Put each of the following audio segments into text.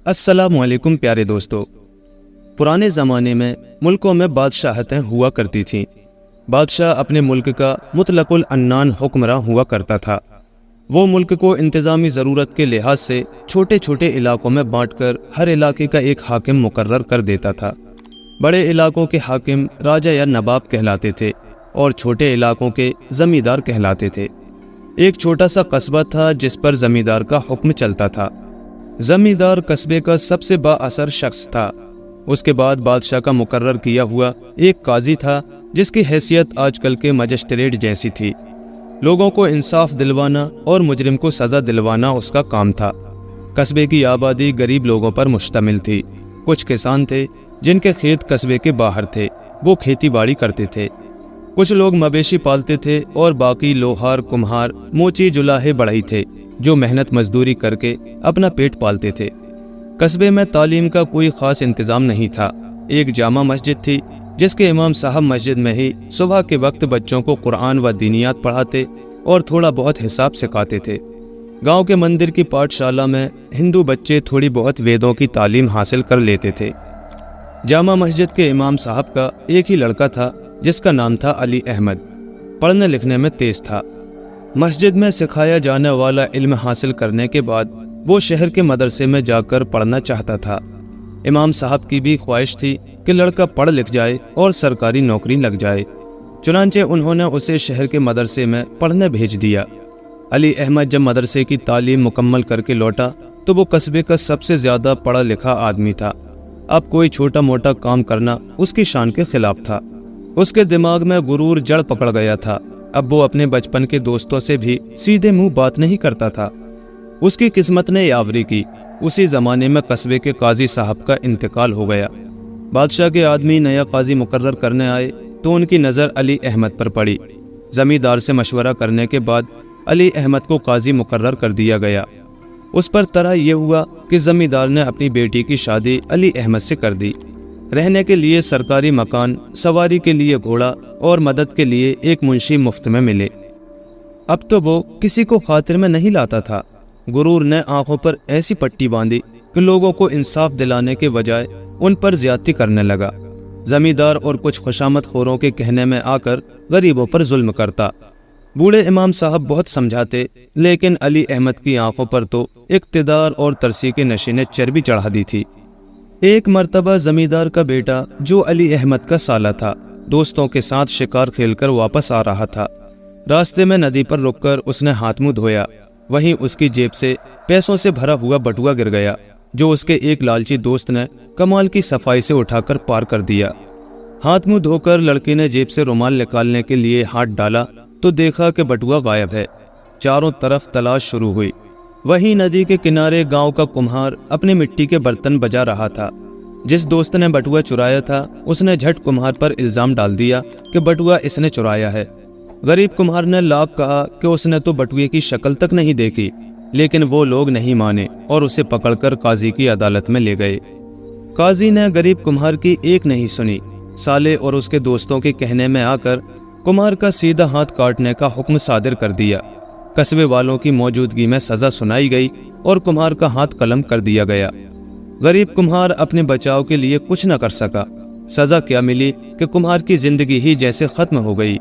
अस्सलामुअलैकुम प्यारे दोस्तों। पुराने ज़माने में मुल्कों में बादशाहतें हुआ करती थीं। बादशाह अपने मुल्क का मुतलकुल अन्नान हुक्मरान हुआ करता था। वो मुल्क को इंतज़ामी ज़रूरत के लिहाज से छोटे छोटे इलाकों में बांटकर हर इलाके का एक हाकिम मुकर्रर कर देता था। बड़े इलाकों के हाकिम राजा या नवाब कहलाते थे और छोटे इलाकों के ज़मींदार कहलाते थे। एक छोटा सा कस्बा था जिस पर ज़मींदार का हुक्म चलता था। ज़मींदार कस्बे का सबसे बाअसर शख्स था। उसके बाद बादशाह का मुकर्रर किया हुआ एक काजी था जिसकी हैसियत आजकल के मजिस्ट्रेट जैसी थी। लोगों को इंसाफ दिलवाना और मुजरिम को सज़ा दिलवाना उसका काम था। कस्बे की आबादी गरीब लोगों पर मुश्तमिल थी। कुछ किसान थे जिनके खेत कस्बे के बाहर थे, वो खेती बाड़ी करते थे। कुछ लोग मवेशी पालते थे और बाकी लोहार, कुम्हार, मोची, जुलाहे, बढ़ई थे जो मेहनत मजदूरी करके अपना पेट पालते थे। कस्बे में तालीम का कोई ख़ास इंतज़ाम नहीं था। एक जामा मस्जिद थी जिसके इमाम साहब मस्जिद में ही सुबह के वक्त बच्चों को कुरान व दीनियात पढ़ाते और थोड़ा बहुत हिसाब सिखाते थे। गांव के मंदिर की पाठशाला में हिंदू बच्चे थोड़ी बहुत वेदों की तालीम हासिल कर लेते थे। जामा मस्जिद के इमाम साहब का एक ही लड़का था जिसका नाम था अली अहमद। पढ़ने लिखने में तेज़ था। मस्जिद में सिखाया जाने वाला इल्म हासिल करने के बाद वो शहर के मदरसे में जाकर पढ़ना चाहता था। इमाम साहब की भी ख्वाहिश थी कि लड़का पढ़ लिख जाए और सरकारी नौकरी लग जाए। चुनांचे उन्होंने उसे शहर के मदरसे में पढ़ने भेज दिया। अली अहमद जब मदरसे की तालीम मुकम्मल करके लौटा तो वो कस्बे का सबसे ज़्यादा पढ़ा लिखा आदमी था। अब कोई छोटा मोटा काम करना उसकी शान के खिलाफ था। उसके दिमाग में गुरूर जड़ पकड़ गया था। अब वो अपने बचपन के दोस्तों से भी सीधे मुंह बात नहीं करता था। उसकी किस्मत ने यावरी की। उसी ज़माने में कस्बे के काजी साहब का इंतकाल हो गया। बादशाह के आदमी नया काजी मुकर्रर करने आए तो उनकी नज़र अली अहमद पर पड़ी। ज़मींदार से मशवरा करने के बाद अली अहमद को काजी मुकर्रर कर दिया गया। उस पर तरह यह हुआ कि ज़मींदार ने अपनी बेटी की शादी अली अहमद से कर दी। रहने के लिए सरकारी मकान, सवारी के लिए घोड़ा और मदद के लिए एक मुंशी मुफ्त में मिले। अब तो वो किसी को खातिर में नहीं लाता था। गुरूर ने आंखों पर ऐसी पट्टी बांधी कि लोगों को इंसाफ दिलाने के बजाय उन पर ज्यादती करने लगा। जमींदार और कुछ खुशामद खोरों के कहने में आकर गरीबों पर जुल्म करता। बूढ़े इमाम साहब बहुत समझाते, लेकिन अली अहमद की आंखों पर तो इक़्तिदार और तरसी के नशे ने चर्बी चढ़ा दी थी। एक मर्तबा जमींदार का बेटा जो अली अहमद का साला था, दोस्तों के साथ शिकार खेलकर वापस आ रहा था। रास्ते में नदी पर रुककर उसने हाथ मुंह धोया। वहीं उसकी जेब से पैसों से भरा हुआ बटुआ गिर गया जो उसके एक लालची दोस्त ने कमाल की सफाई से उठाकर पार कर दिया। हाथ मुंह धोकर लड़के ने जेब से रुमाल निकालने के लिए हाथ डाला तो देखा कि बटुआ गायब है। चारों तरफ तलाश शुरू हुई। वहीं नदी के किनारे गांव का कुम्हार अपने मिट्टी के बर्तन बजा रहा था। जिस दोस्त ने बटुआ चुराया था उसने झट कुम्हार पर इल्ज़ाम डाल दिया कि बटुआ इसने चुराया है। गरीब कुम्हार ने लाख कहा कि उसने तो बटुए की शक्ल तक नहीं देखी, लेकिन वो लोग नहीं माने और उसे पकड़कर काजी की अदालत में ले गए। काजी ने गरीब कुम्हार की एक नहीं सुनी। साले और उसके दोस्तों के कहने में आकर कुम्हार का सीधा हाथ काटने का हुक्म सादिर कर दिया। कस्बे वालों की मौजूदगी में सज़ा सुनाई गई और कुम्हार का हाथ कलम कर दिया गया। गरीब कुम्हार अपने बचाव के लिए कुछ न कर सका। सज़ा क्या मिली कि कुम्हार की ज़िंदगी ही जैसे ख़त्म हो गई।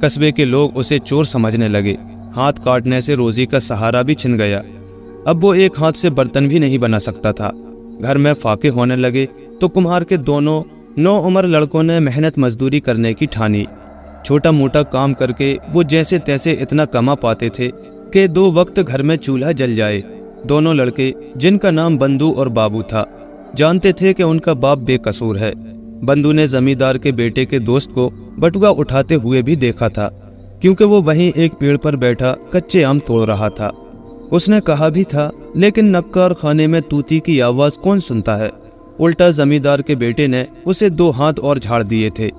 कस्बे के लोग उसे चोर समझने लगे। हाथ काटने से रोज़ी का सहारा भी छिन गया। अब वो एक हाथ से बर्तन भी नहीं बना सकता था। घर में फाके होने लगे तो कुम्हार के दोनों 9 उम्र लड़कों ने मेहनत मजदूरी करने की ठानी। छोटा मोटा काम करके वो जैसे तैसे इतना कमा पाते थे कि 2 वक्त घर में चूल्हा जल जाए। दोनों लड़के, जिनका नाम बंदू और बाबू था, जानते थे कि उनका बाप बेकसूर है। बंदू ने जमींदार के बेटे के दोस्त को बटुआ उठाते हुए भी देखा था, क्योंकि वो वहीं एक पेड़ पर बैठा कच्चे आम तोड़ रहा था। उसने कहा भी था, लेकिन नक्कार खाने में तूती की आवाज़ कौन सुनता है। उल्टा जमींदार के बेटे ने उसे 2 हाथ और झाड़ दिए थे।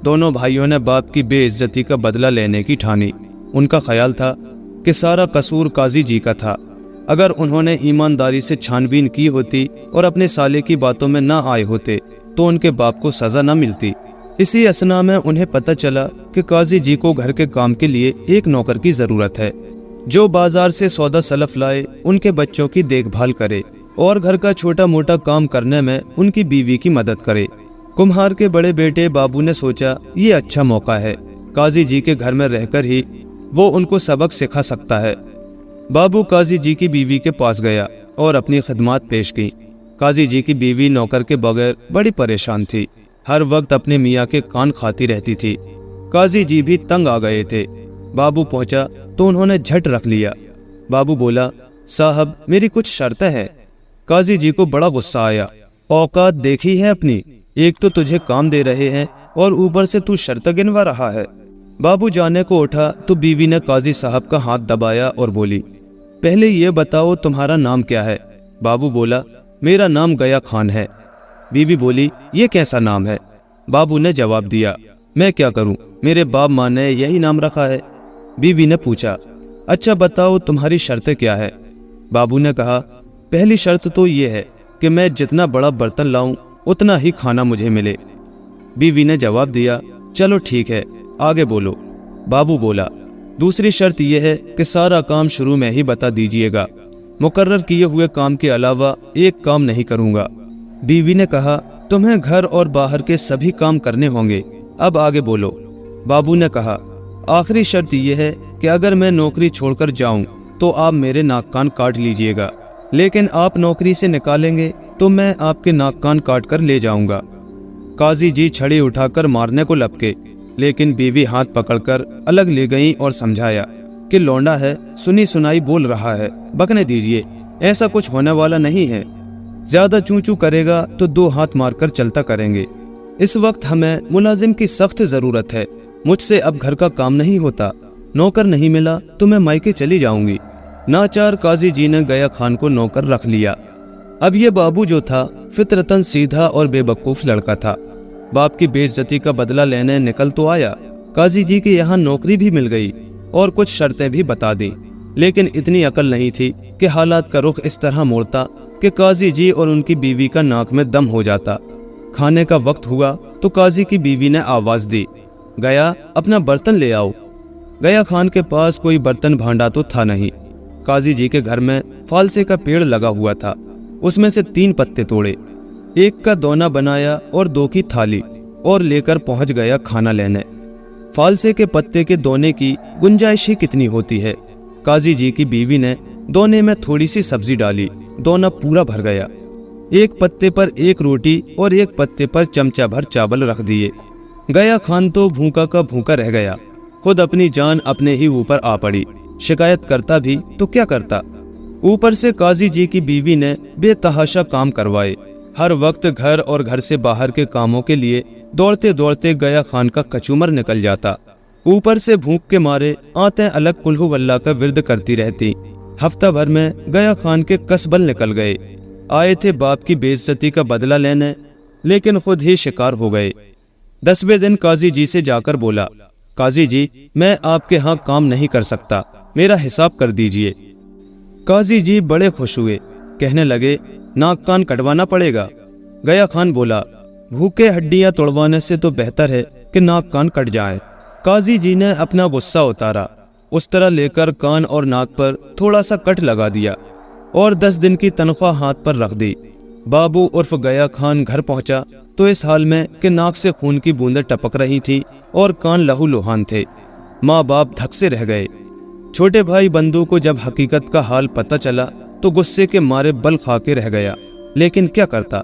दोनों भाइयों ने बाप की बेइज्जती का बदला लेने की ठानी। उनका ख्याल था कि सारा कसूर काजी जी का था। अगर उन्होंने ईमानदारी से छानबीन की होती और अपने साले की बातों में ना आए होते तो उनके बाप को सज़ा न मिलती। इसी असना में उन्हें पता चला कि काजी जी को घर के काम के लिए एक नौकर की ज़रूरत है जो बाजार से सौदा सलफ लाए, उनके बच्चों की देखभाल करे और घर का छोटा मोटा काम करने में उनकी बीवी की मदद करे। कुम्हार के बड़े बेटे बाबू ने सोचा ये अच्छा मौका है, काजी जी के घर में रहकर ही वो उनको सबक सिखा सकता है। बाबू काजी जी की बीवी के पास गया और अपनी खिदमत पेश की। काजी जी की बीवी नौकर के बगैर बड़ी परेशान थी, हर वक्त अपने मियाँ के कान खाती रहती थी। काजी जी भी तंग आ गए थे। बाबू पहुंचा तो उन्होंने झट रख लिया। बाबू बोला, साहब मेरी कुछ शर्तें हैं। काजी जी को बड़ा गुस्सा आया। औकात देखी है अपनी, एक तो तुझे काम दे रहे हैं और ऊपर से तू शर्त गिनवा रहा है। बाबू जाने को उठा तो बीवी ने काजी साहब का हाथ दबाया और बोली, पहले ये बताओ तुम्हारा नाम क्या है? बाबू बोला, मेरा नाम गया खान है। बीवी बोली, ये कैसा नाम है? बाबू ने जवाब दिया, मैं क्या करूं, मेरे बाप माँ ने यही नाम रखा है। बीवी ने पूछा, अच्छा बताओ तुम्हारी शर्तें क्या है? बाबू ने कहा, पहली शर्त तो ये है कि मैं जितना बड़ा बर्तन लाऊं उतना ही खाना मुझे मिले। बीवी ने जवाब दिया, चलो ठीक है, आगे बोलो। बाबू बोला, दूसरी शर्त यह है कि सारा काम शुरू में ही बता दीजिएगा, मुकर्रर किए हुए काम के अलावा एक काम नहीं करूंगा। बीवी ने कहा, तुम्हें घर और बाहर के सभी काम करने होंगे, अब आगे बोलो। बाबू ने कहा, आखिरी शर्त यह है कि अगर मैं नौकरी छोड़कर जाऊं तो आप मेरे नाक कान काट लीजिएगा, लेकिन आप नौकरी से निकालेंगे तो मैं आपके नाक कान काट कर ले जाऊंगा। काजी जी छड़ी उठाकर मारने को लपके, लेकिन बीवी हाथ पकड़कर अलग ले गई और समझाया कि लौंडा है, सुनी सुनाई बोल रहा है, बकने दीजिए, ऐसा कुछ होने वाला नहीं है। ज्यादा चूं चूं करेगा तो दो हाथ मारकर चलता करेंगे। इस वक्त हमें मुलाजिम की सख्त जरूरत है, मुझसे अब घर का काम नहीं होता, नौकर नहीं मिला तो मैं मायके चली जाऊंगी। नाचार काजी जी ने गया खान को नौकर रख लिया। अब ये बाबू जो था फितरतन सीधा और बेवकूफ लड़का था। बाप की बेइज्जती का बदला लेने निकल तो आया, काजी जी के यहाँ नौकरी भी मिल गई और कुछ शर्तें भी बता दी, लेकिन इतनी अकल नहीं थी कि हालात का रुख इस तरह मोड़ता कि काजी जी और उनकी बीवी का नाक में दम हो जाता। खाने का वक्त हुआ तो काजी की बीवी ने आवाज दी, गया अपना बर्तन ले आओ। गया खान के पास कोई बर्तन भांडा तो था नहीं। काजी जी के घर में फालसे का पेड़ लगा हुआ था, उसमें से 3 पत्ते तोड़े, एक का दोना बनाया और 2 की थाली और लेकर पहुंच गया खाना लेने। फालसे के पत्ते के दोने की गुंजाइश ही कितनी होती है। काजी जी की बीवी ने दोने में थोड़ी सी सब्जी डाली, दोना पूरा भर गया। एक पत्ते पर 1 रोटी और एक पत्ते पर चमचा भर चावल रख दिए। गया खान तो भूखा का भूखा रह गया, खुद अपनी जान अपने ही ऊपर आ पड़ी। शिकायत करता भी तो क्या करता, ऊपर से काजी जी की बीवी ने बेतहाशा काम करवाए। हर वक्त घर और घर से बाहर के कामों के लिए दौड़ते दौड़ते गया खान का कचूमर निकल जाता। ऊपर से भूख के मारे आते अलग कुल्हू वल्लाह का विर्द करती रहती। हफ्ता भर में गया खान के कसबल निकल गए। आए थे बाप की बेइज्जती का बदला लेने, लेकिन खुद ही शिकार हो गए। 10वें दिन काजी जी से जाकर बोला, काजी जी मैं आपके यहाँ काम नहीं कर सकता, मेरा हिसाब कर दीजिए। काजी जी बड़े खुश हुए, कहने लगे, नाक कान कटवाना पड़ेगा। गया खान बोला, भूखे हड्डियां तोड़वाने से तो बेहतर है कि नाक कान कट जाएं। काजी जी ने अपना गुस्सा उतारा, उस तरह लेकर कान और नाक पर थोड़ा सा कट लगा दिया और 10 दिन की तनख्वाह हाथ पर रख दी। बाबू उर्फ गया खान घर पहुंचा तो इस हाल में कि नाक से खून की बूंदें टपक रही थी और कान लहू लुहान थे। माँ बाप धक से रह गए। छोटे भाई बंधु को जब हकीकत का हाल पता चला तो गुस्से के मारे बल खा के रह गया, लेकिन क्या करता,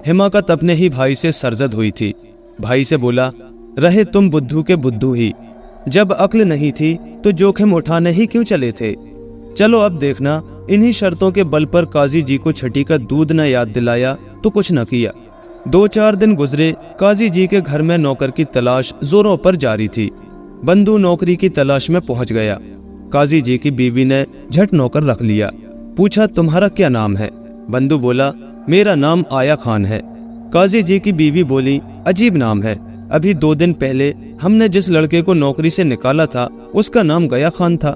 हिमाकत अपने ही भाई से सरजद हुई थी। भाई से बोला, रहे तुम बुद्धू के बुद्धू ही, जब अक्ल नहीं थी तो जोखिम उठाने ही क्यों चले थे। चलो अब देखना, इन्हीं शर्तों के बल पर काजी जी को छठी का दूध न याद दिलाया तो कुछ न किया। 2-4 दिन गुजरे, काजी जी के घर में नौकर की तलाश जोरों पर जारी थी। बंधु नौकरी की तलाश में पहुंच गया। काजी जी की बीवी ने झट नौकर रख लिया। पूछा, तुम्हारा क्या नाम है? बंधु बोला, मेरा नाम आया खान है। काजी जी की बीवी बोली, अजीब नाम है, अभी 2 दिन पहले हमने जिस लड़के को नौकरी से निकाला था उसका नाम गया खान था।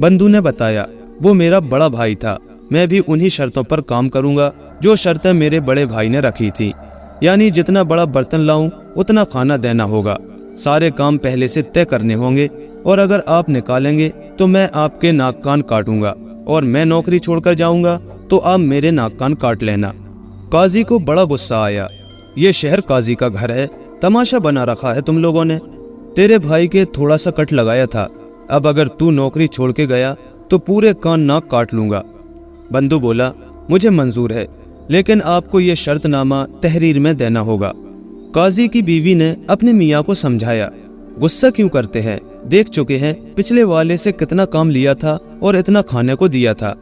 बंधु ने बताया, वो मेरा बड़ा भाई था, मैं भी उन्हीं शर्तों पर काम करूंगा जो शर्तें मेरे बड़े भाई ने रखी थी, यानी जितना बड़ा बर्तन लाऊं उतना खाना देना होगा, सारे काम पहले से तय करने होंगे, और अगर आप निकालेंगे तो मैं आपके नाक कान काटूंगा, और मैं नौकरी छोड़कर जाऊंगा تو आप मेरे नाक कान काट लेना। काजी को बड़ा गुस्सा आया। ये शहर काजी का घर है, तमाशा बना रखा है तुम लोगों ने। तेरे भाई के थोड़ा सा कट लगाया था, अब अगर तू नौकरी छोड़ के गया तो पूरे कान नाक काट लूंगा। बंधु बोला, मुझे मंजूर है, लेकिन आपको ये शर्तनामा तहरीर में देना होगा। काजी की बीवी ने अपने मियाँ को समझाया, गुस्सा क्यों करते हैं, देख चुके हैं पिछले वाले से कितना काम लिया था और इतना खाने को दिया था।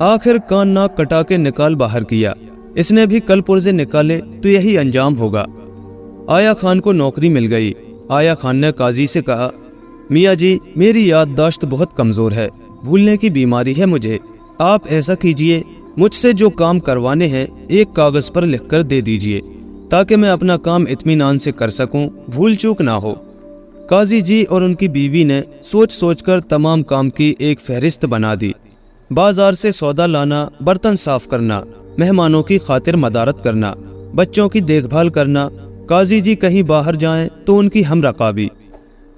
आखिर कान नाक कटा के निकाल बाहर किया, इसने भी कल पुर्जे निकाले तो यही अंजाम होगा। आया खान को नौकरी मिल गई। आया खान ने काजी से कहा, मियाँ जी मेरी याददाश्त बहुत कमज़ोर है, भूलने की बीमारी है मुझे। आप ऐसा कीजिए, मुझसे जो काम करवाने हैं एक कागज़ पर लिख कर दे दीजिए, ताकि मैं अपना काम इत्मीनान से कर सकूं, भूल चूक ना हो। काजी जी और उनकी बीवी ने सोच सोच कर तमाम काम की एक फहरिस्त बना दी। बाजार से सौदा लाना, बर्तन साफ करना, मेहमानों की खातिर मदारत करना, बच्चों की देखभाल करना, काजी जी कहीं बाहर जाएं तो उनकी हम रकाबी।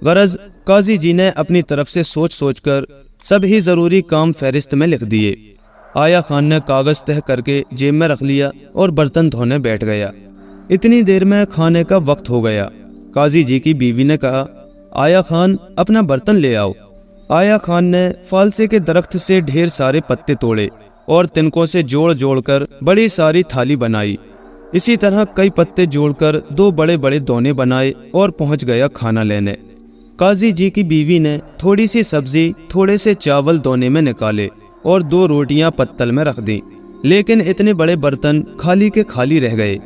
गरज काजी जी ने अपनी तरफ से सोच सोच कर सभी ज़रूरी काम फहरिस्त में लिख दिए। आया खान ने कागज़ तह करके जेब में रख लिया और बर्तन धोने बैठ गया। इतनी देर में खाने का वक्त हो गया। काजी जी की बीवी ने कहा, आया खान अपना बर्तन ले आओ। आया खान ने फालसे के दरख्त से ढेर सारे पत्ते तोड़े और तिनकों से जोड़ जोड़ कर बड़ी सारी थाली बनाई। इसी तरह कई पत्ते जोड़कर 2 बड़े बड़े दोने बनाए और पहुंच गया खाना लेने। काजी जी की बीवी ने थोड़ी सी सब्जी, थोड़े से चावल दोने में निकाले और 2 रोटियां पत्तल में रख दी, लेकिन इतने बड़े बर्तन खाली के खाली रह गए।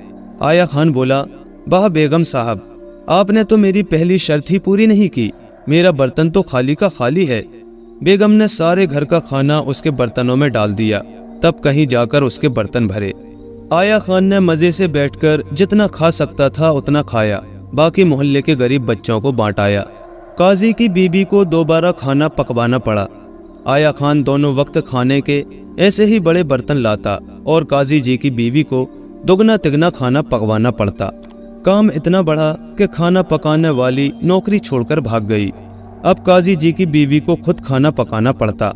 आया खान बोला, वाह बेगम साहब, आपने तो मेरी पहली शर्त ही पूरी नहीं की, मेरा बर्तन तो खाली का खाली है। बेगम ने सारे घर का खाना उसके बर्तनों में डाल दिया, तब कहीं जाकर उसके बर्तन भरे। आया खान ने मज़े से बैठकर जितना खा सकता था उतना खाया, बाकी मोहल्ले के गरीब बच्चों को बांटाया। काजी की बीबी को दोबारा खाना पकवाना पड़ा। आया खान दोनों वक्त खाने के ऐसे ही बड़े बर्तन लाता और काजी जी की बीवी को दुगना तिगना खाना पकवाना पड़ता। काम इतना बढ़ा कि खाना पकाने वाली नौकरी छोड़कर भाग गई। अब काजी जी की बीवी को खुद खाना पकाना पड़ता।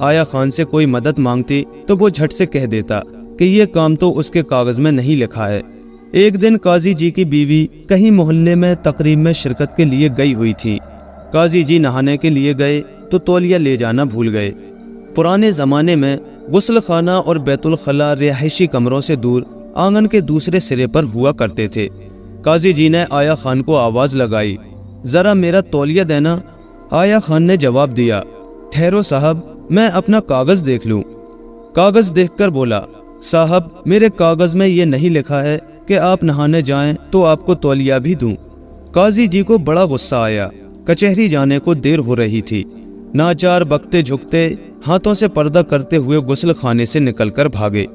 आया खान से कोई मदद मांगती तो वो झट से कह देता कि ये काम तो उसके कागज में नहीं लिखा है। एक दिन काजी जी की बीवी कहीं मोहल्ले में तकरीब में शिरकत के लिए गई हुई थी। काजी जी नहाने के लिए गए तो तौलिया ले जाना भूल गए। पुराने ज़माने में गुस्ल खाना और बैतुल खला रिहायशी कमरों से दूर आंगन के दूसरे सिरे पर हुआ करते थे। काजी जी ने आया खान को आवाज़ लगाई, ज़रा मेरा तौलिया देना। आया खान ने जवाब दिया, ठहरो साहब, मैं अपना कागज़ देख लूँ। कागज़ देखकर बोला, साहब मेरे कागज़ में ये नहीं लिखा है कि आप नहाने जाएं तो आपको तौलिया भी दूं। काजी जी को बड़ा गुस्सा आया। कचहरी जाने को देर हो रही थी। नाचार बकते झुकते हाथों से पर्दा करते हुए गुस्ल खाने से निकलकर भागे।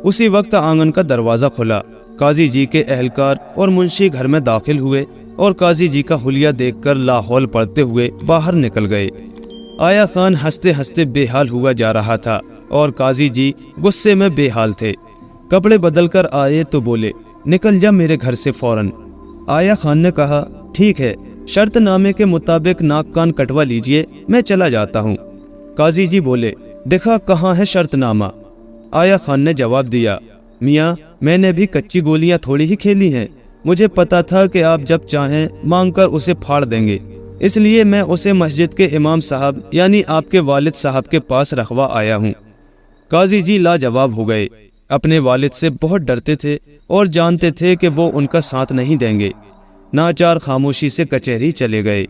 उसी वक्त आंगन का दरवाज़ा खुला। काजी जी के अहलकार और मुंशी घर में दाखिल हुए और काजी जी का हुलिया देखकर लाहौल पड़ते हुए बाहर निकल गए। आया खान हंसते हंसते बेहाल हुआ जा रहा था और काजी जी गुस्से में बेहाल थे। कपड़े बदल कर आए तो बोले, निकल जा मेरे घर से फौरन। आया खान ने कहा, ठीक है, शर्तनामे के मुताबिक नाक कान कटवा लीजिए, मैं चला जाता हूँ। काजी जी बोले, देखा कहाँ है शर्तनामा। आया खान ने जवाब दिया, मियाँ मैंने भी कच्ची गोलियाँ थोड़ी ही खेली हैं, मुझे पता था कि आप जब चाहें मांग कर उसे फाड़ देंगे, इसलिए मैं उसे मस्जिद के इमाम साहब यानी आपके वालिद साहब के पास रखवा आया हूँ। काजी जी लाजवाब हो गए। अपने वालिद से बहुत डरते थे और जानते थे कि वो उनका साथ नहीं देंगे। नाचार खामोशी से कचहरी चले गए।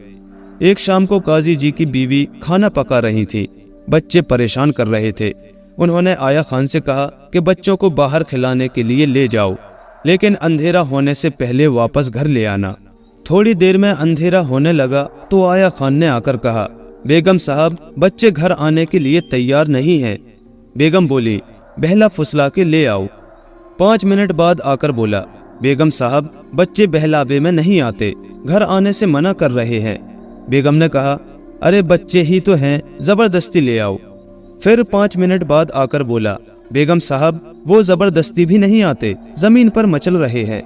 एक शाम को काजी जी की बीवी खाना पका रही थी। बच्चे परेशान कर रहे थे। उन्होंने आया खान से कहा कि बच्चों को बाहर खिलाने के लिए ले जाओ, लेकिन अंधेरा होने से पहले वापस घर ले आना। थोड़ी देर में अंधेरा होने लगा तो आया खान ने आकर कहा, बेगम साहब बच्चे घर आने के लिए तैयार नहीं हैं। बेगम बोली, बहला फुसला के ले आओ। 5 मिनट बाद आकर बोला, बेगम साहब बच्चे बहलावे में नहीं आते, घर आने से मना कर रहे हैं। बेगम ने कहा, अरे बच्चे ही तो हैं, ज़बरदस्ती ले आओ। फिर 5 मिनट बाद आकर बोला, बेगम साहब वो ज़बरदस्ती भी नहीं आते, ज़मीन पर मचल रहे हैं।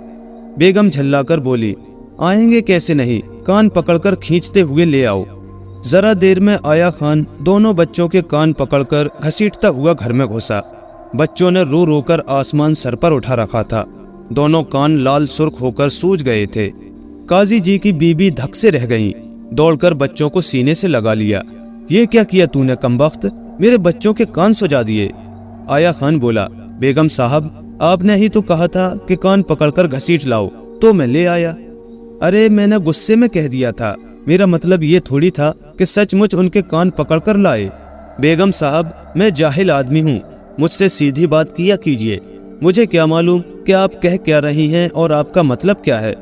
बेगम झल्लाकर बोली, आएंगे कैसे नहीं, कान पकड़कर खींचते हुए ले आओ। ज़रा देर में आया खान दोनों बच्चों के कान पकड़कर घसीटता हुआ घर में घुसा। बच्चों ने रो रो कर आसमान सर पर उठा रखा था। दोनों कान लाल सुर्ख होकर सूज गए थे। काजी जी की बीबी धक से रह गईं। दौड़कर बच्चों को सीने से लगा लिया। ये क्या किया तूने कमबख्त, मेरे बच्चों के कान सुजा दिए। आया खान बोला, बेगम साहब आपने ही तो कहा था कि कान पकड़कर घसीट लाओ, तो मैं ले आया। अरे मैंने गुस्से में कह दिया था, मेरा मतलब ये थोड़ी था कि सचमुच उनके कान पकड़कर लाए। बेगम साहब मैं जाहिल आदमी हूँ, मुझसे सीधी बात किया कीजिए। मुझे क्या मालूम कि आप कह क्या रही हैं और आपका मतलब क्या है।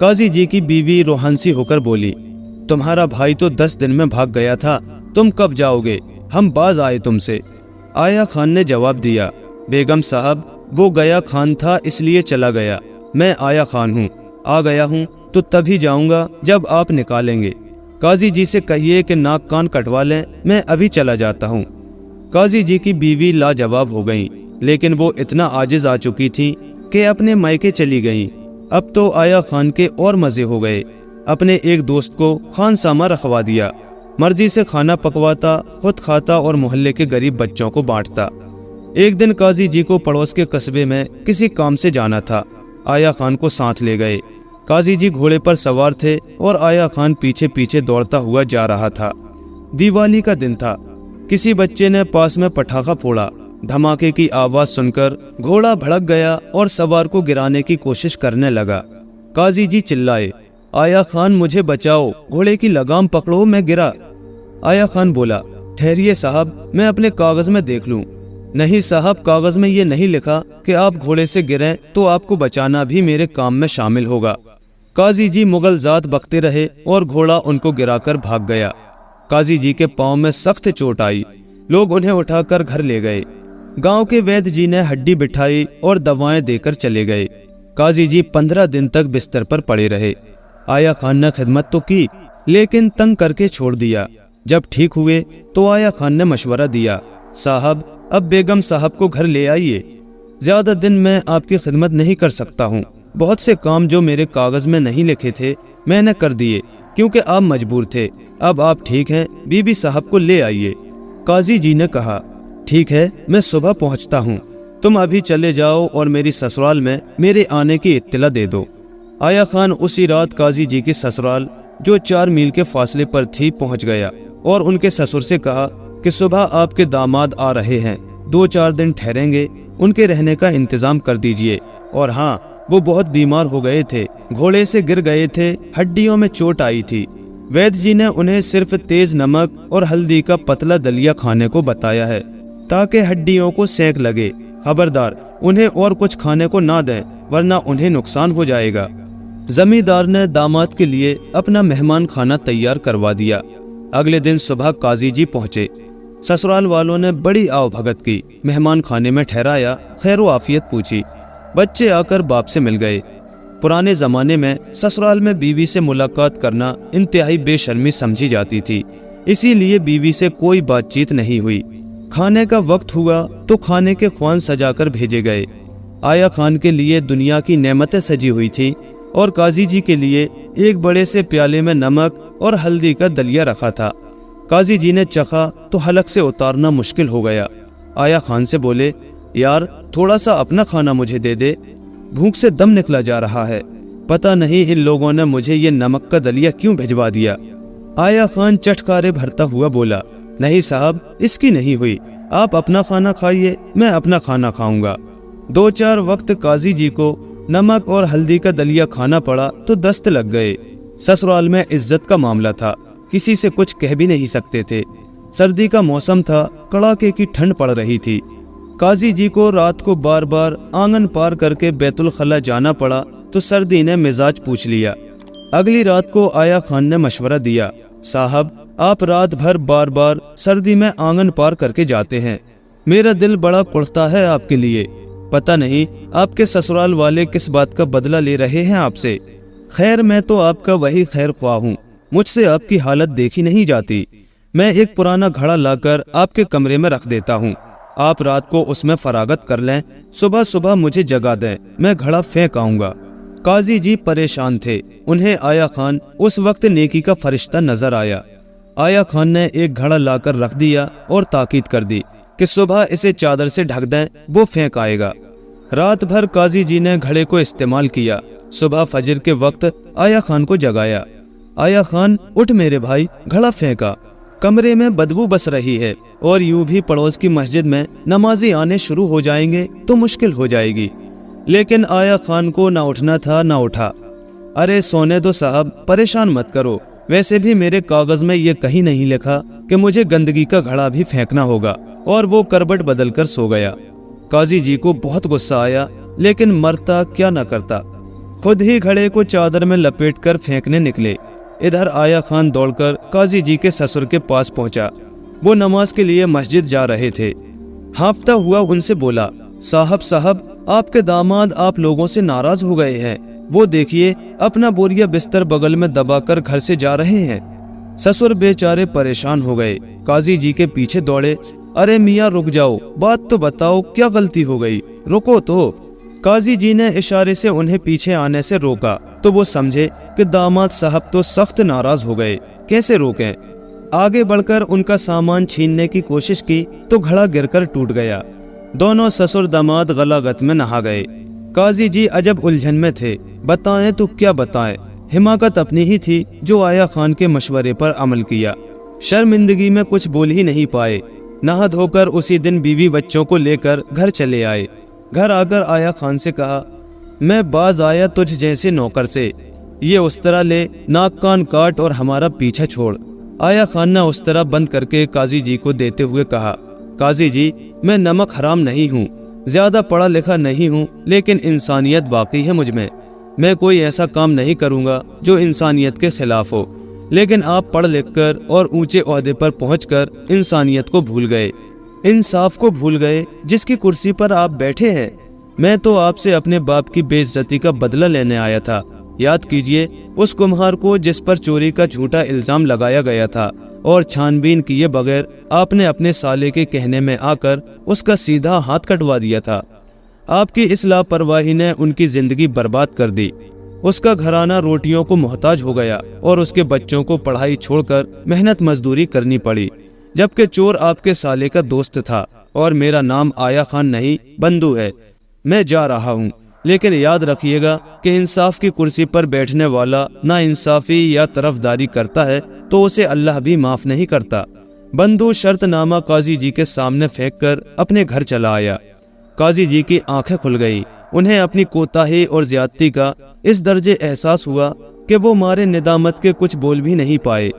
काजी जी की बीवी रोहानसी होकर बोली, तुम्हारा भाई तो 10 दिन में भाग गया था, तुम कब जाओगे, हम बाज आए तुमसे। आया खान ने जवाब दिया, बेगम साहब वो गया खान था इसलिए चला गया, मैं आया खान हूँ, आ गया हूँ तो तभी जाऊँगा जब आप निकालेंगे। काजी जी से कहिए कि नाक कान कटवा लें, मैं अभी चला जाता हूँ। काजी जी की बीवी लाजवाब हो गईं, लेकिन वो इतना आजिज आ चुकी थी कि अपने मायके चली गईं। अब तो आया खान के और मज़े हो गए। अपने एक दोस्त को खान सामा रखवा दिया, मर्जी से खाना पकवाता, खुद खाता और मोहल्ले के गरीब बच्चों को बांटता। एक दिन काजी जी को पड़ोस के कस्बे में किसी काम से जाना था। आया खान को साथ ले गए। काजी जी घोड़े पर सवार थे और आया खान पीछे पीछे दौड़ता हुआ जा रहा था। दिवाली का दिन था। किसी बच्चे ने पास में पटाखा फोड़ा। धमाके की आवाज सुनकर घोड़ा भड़क गया और सवार को गिराने की कोशिश करने लगा। काजी जी चिल्लाए, आया खान मुझे बचाओ, घोड़े की लगाम पकड़ो, मैं गिरा। आया खान बोला, ठहरिए साहब, मैं अपने कागज में देख लूं। नहीं साहब, कागज में ये नहीं लिखा कि आप घोड़े से गिरें तो आपको बचाना भी मेरे काम में शामिल होगा। काजी जी मुगल जात बकते रहे और घोड़ा उनको गिराकर भाग गया। काजी जी के पांव में सख्त चोट आई। लोग उन्हें उठाकर घर ले गए। गांव के वैद्य जी ने हड्डी बिठाई और दवाएं देकर चले गए। काजी जी 15 दिन तक बिस्तर पर पड़े रहे। आया खान ने खिदमत तो की, लेकिन तंग करके छोड़ दिया। जब ठीक हुए तो आया खान ने मशवरा दिया, साहब अब बेगम साहब को घर ले आइए। ज्यादा दिन मैं आपकी खिदमत नहीं कर सकता हूँ। बहुत से काम जो मेरे कागज में नहीं लिखे थे मैंने कर दिए, क्योंकि आप मजबूर थे। अब आप ठीक हैं, बीबी साहब को ले आइए। काजी जी ने कहा, ठीक है, मैं सुबह पहुंचता हूं। तुम अभी चले जाओ और मेरी ससुराल में मेरे आने की इत्तला दे दो। आया खान उसी रात काजी जी की ससुराल, जो 4 मील के फासले पर थी, पहुंच गया और उनके ससुर से कहा कि सुबह आपके दामाद आ रहे हैं, 2-4 दिन ठहरेंगे, उनके रहने का इंतजाम कर दीजिए। और हाँ, वो बहुत बीमार हो गए थे, घोड़े से गिर गए थे, हड्डियों में चोट आई थी। वैद्य जी ने उन्हें सिर्फ तेज नमक और हल्दी का पतला दलिया खाने को बताया है, ताकि हड्डियों को सेंक लगे। खबरदार उन्हें और कुछ खाने को ना दें, वरना उन्हें नुकसान हो जाएगा। जमींदार ने दामाद के लिए अपना मेहमान खाना तैयार करवा दिया। अगले दिन सुबह काजी जी पहुंचे। ससुराल वालों ने बड़ी आवभगत की, मेहमान खाने में ठहराया, खैर आफियत पूछी। बच्चे आकर बाप से मिल गए। पुराने जमाने में ससुराल में बीवी से मुलाकात करना इंतहाई बेशर्मी समझी जाती थी, इसीलिए बीवी से कोई बातचीत नहीं हुई। खाने का वक्त हुआ तो खाने के ख्वान सजाकर भेजे गए। आया खान के लिए दुनिया की नेमतें सजी हुई थी और काजी जी के लिए एक बड़े से प्याले में नमक और हल्दी का दलिया रखा था। काजी जी ने चखा तो हलक से उतारना मुश्किल हो गया। आया खान से बोले, यार थोड़ा सा अपना खाना मुझे दे दे, भूख से दम निकला जा रहा है। पता नहीं इन लोगों ने मुझे ये नमक का दलिया क्यों भिजवा दिया। आया खान चटकारे भरता हुआ बोला, नहीं साहब, इसकी नहीं हुई, आप अपना खाना खाइए, मैं अपना खाना खाऊंगा। 2-4 वक्त काजी जी को नमक और हल्दी का दलिया खाना पड़ा तो दस्त लग गए। ससुराल में इज्जत का मामला था, किसी से कुछ कह भी नहीं सकते थे। सर्दी का मौसम था, कड़ाके की ठंड पड़ रही थी। काजी जी को रात को बार बार आंगन पार करके बैतुल खला जाना पड़ा तो सर्दी ने मिजाज पूछ लिया। अगली रात को आया खान ने मशवरा दिया, साहब आप रात भर बार बार सर्दी में आंगन पार करके जाते हैं, मेरा दिल बड़ा कुढ़ता है आपके लिए। पता नहीं आपके ससुराल वाले किस बात का बदला ले रहे हैं आपसे। खैर मैं तो आपका वही खैर ख्वाह हूँ, मुझसे आपकी हालत देखी नहीं जाती। मैं एक पुराना घड़ा लाकर आपके कमरे में रख देता हूँ, आप रात को उसमें फरागत कर लें, सुबह सुबह मुझे जगा दें, मैं घड़ा फेंक आऊंगा। काजी जी परेशान थे, उन्हें आया खान उस वक्त नेकी का फरिश्ता नजर आया। आया खान ने एक घड़ा लाकर रख दिया और ताकीद कर दी, कि सुबह इसे चादर से ढक दें, वो फेंक आएगा। रात भर काजी जी ने घड़े को इस्तेमाल किया। सुबह फजर के वक्त आया खान को जगाया। आया खान, उठ मेरे भाई, घड़ा फेंका। कमरे में बदबू बस रही है और यूं भी पड़ोस की मस्जिद में नमाजी आने शुरू हो जाएंगे तो मुश्किल हो जाएगी। लेकिन आया खान को ना उठना था ना उठा। अरे सोने दो साहब, परेशान मत करो, वैसे भी मेरे कागज में ये कहीं नहीं लिखा कि मुझे गंदगी का घड़ा भी फेंकना होगा। और वो करबट बदल कर सो गया। काजी जी को बहुत गुस्सा आया, लेकिन मरता क्या न करता। खुद ही घड़े को चादर में लपेट कर फेंकने निकले। इधर आया खान दौड़कर काजी जी के ससुर के पास पहुंचा। वो नमाज के लिए मस्जिद जा रहे थे। हाँफता हुआ उनसे बोला, साहब, आपके दामाद आप लोगों से नाराज हो गए हैं। वो देखिए, अपना बोरिया बिस्तर बगल में दबाकर घर से जा रहे हैं। ससुर बेचारे परेशान हो गए, काजी जी के पीछे दौड़े। अरे मियाँ रुक जाओ, बात तो बताओ, क्या गलती हो गई, रुको तो। काजी जी ने इशारे से उन्हें पीछे आने से रोका तो वो समझे कि दामाद साहब तो सख्त नाराज हो गए, कैसे रोकें। आगे बढ़कर उनका सामान छीनने की कोशिश की तो घड़ा गिरकर टूट गया। दोनों ससुर दामाद गलागत में नहा गए। काजी जी अजब उलझन में थे, बताएं तो क्या बताएं। हिमाकत अपनी ही थी जो आया खान के मशवरे पर अमल किया। शर्मिंदगी में कुछ बोल ही नहीं पाए। नहा धोकर उसी दिन बीवी बच्चों को लेकर घर चले आए। घर आकर आया खान से कहा, मैं बाज आया तुझ जैसे नौकर से, ये उस तरह ले, नाक कान काट और हमारा पीछा छोड़। आया खान ने उस तरह बंद करके काजी जी को देते हुए कहा, काजी जी, मैं नमक हराम नहीं हूँ, ज्यादा पढ़ा लिखा नहीं हूँ, लेकिन इंसानियत बाकी है मुझ में। मैं कोई ऐसा काम नहीं करूँगा जो इंसानियत के खिलाफ हो। लेकिन आप पढ़ लिख कर और ऊंचे ओहदे पर पहुंचकर इंसानियत को भूल गए, इंसाफ को भूल गए जिसकी कुर्सी पर आप बैठे हैं। मैं तो आपसे अपने बाप की बेइज्जती का बदला लेने आया था। याद कीजिए उस कुम्हार को जिस पर चोरी का झूठा इल्जाम लगाया गया था, और छानबीन किए बगैर आपने अपने साले के कहने में आकर उसका सीधा हाथ कटवा दिया था। आपकी इस लापरवाही ने उनकी जिंदगी बर्बाद कर दी। उसका घराना रोटियों को मोहताज हो गया और उसके बच्चों को पढ़ाई छोड़कर मेहनत मजदूरी करनी पड़ी, जबकि चोर आपके साले का दोस्त था। और मेरा नाम आया खान नहीं, बंधु है। मैं जा रहा हूँ, लेकिन याद रखिएगा कि इंसाफ की कुर्सी पर बैठने वाला ना इंसाफी या तरफदारी करता है तो उसे अल्लाह भी माफ नहीं करता। बंधु शर्तनामा काजी जी के सामने फेंककर अपने घर चला आया। काजी जी की आंखें खुल गई। उन्हें अपनी कोताही और ज्यादती का इस दर्जे एहसास हुआ कि वो मारे निदामत के कुछ बोल भी नहीं पाए।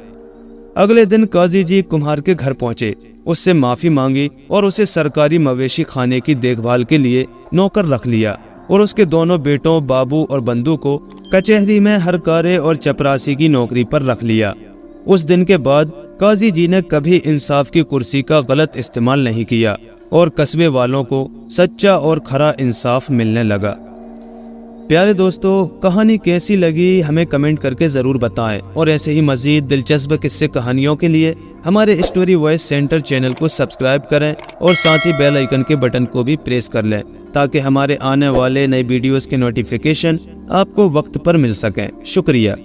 अगले दिन काजी जी कुम्हार के घर पहुंचे, उससे माफी मांगी और उसे सरकारी मवेशी खाने की देखभाल के लिए नौकर रख लिया और उसके दोनों बेटों बाबू और बंधु को कचहरी में हरकारे और चपरासी की नौकरी पर रख लिया। उस दिन के बाद काजी जी ने कभी इंसाफ की कुर्सी का गलत इस्तेमाल नहीं किया और कस्बे वालों को सच्चा और खरा इंसाफ मिलने लगा। प्यारे दोस्तों, कहानी कैसी लगी हमें कमेंट करके ज़रूर बताएं और ऐसे ही मज़ीद दिलचस्प किस्से कहानियों के लिए हमारे स्टोरी वॉइस सेंटर चैनल को सब्सक्राइब करें और साथ ही बेल आइकन के बटन को भी प्रेस कर लें ताकि हमारे आने वाले नए वीडियोस के नोटिफिकेशन आपको वक्त पर मिल सकें। शुक्रिया।